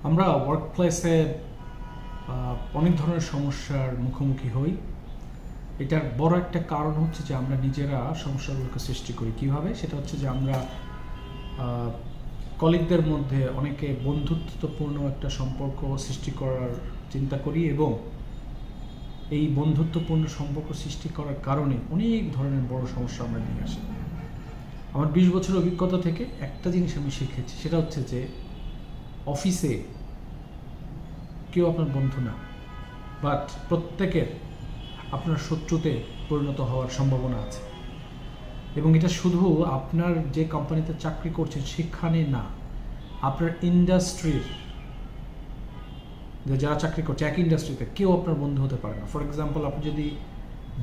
আমরা ওয়ার্ক প্লেসে অনেক ধরনের সমস্যার মুখোমুখি হই। এটার বড় একটা কারণ হচ্ছে যে আমরা নিজেরা সমস্যাগুলোকে সৃষ্টি করি। কিভাবে? সেটা হচ্ছে যে আমরা কলিগদের মধ্যে অনেকে বন্ধুত্বপূর্ণ একটা সম্পর্ক সৃষ্টি করার চিন্তা করি এবং এই বন্ধুত্বপূর্ণ সম্পর্ক সৃষ্টি করার কারণে অনেক ধরনের বড় সমস্যা আমরা নিয়ে আসি। আমার 20 বছরের অভিজ্ঞতা থেকে একটা জিনিস আমি শিখেছি, সেটা হচ্ছে যে অফিসে কেউ আপনার বন্ধু না, বাট প্রত্যেকের আপনার শত্রুতে পরিণত হওয়ার সম্ভাবনা আছে। এবং এটা শুধু আপনার যে কোম্পানিতে চাকরি করছেন সেখানে না, আপনার ইন্ডাস্ট্রির যে যারা চাকরি করছে এক ইন্ডাস্ট্রিতে কেউ আপনার বন্ধু হতে পারে না। ফর এক্সাম্পল, আপনি যদি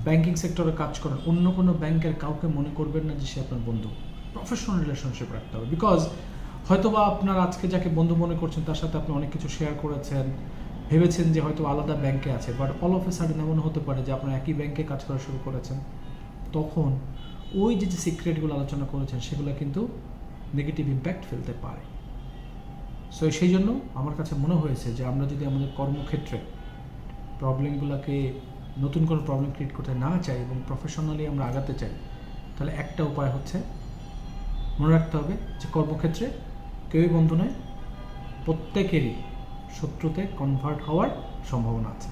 ব্যাংকিং সেক্টরে কাজ করেন, অন্য কোনো ব্যাংকের কাউকে মনে করবেন না যে সে আপনার বন্ধু। প্রফেশনাল রিলেশনশিপ রাখতে হবে, বিকজ হয়তোবা আপনার আজকে যাকে বন্ধু মনে করছেন তার সাথে আপনি অনেক কিছু শেয়ার করেছেন, ভেবেছেন যে হয়তো আলাদা ব্যাংকে আছে, but all of a sudden এমন হতে পারে যে আপনার একই ব্যাংকে কাজ করা শুরু করেছেন। তখন ওই যে সিক্রেটগুলো আলোচনা করেছেন সেগুলো কিন্তু নেগেটিভ ইম্প্যাক্ট ফেলতে পারে। সো সেই জন্য আমার কাছে মনে হয়েছে যে আমরা যদি আমাদের কর্মক্ষেত্রে প্রবলেমগুলোকে নতুন কোনো প্রবলেম ক্রিয়েট করতে না চাই এবং প্রফেশনালি আমরা আগাতে চাই, তাহলে একটা উপায় হচ্ছে মনে রাখতে হবে যে কর্মক্ষেত্রে কেউই বন্ধু নয়, প্রত্যেকেরই শত্রুতে কনভার্ট হওয়ার সম্ভাবনা আছে।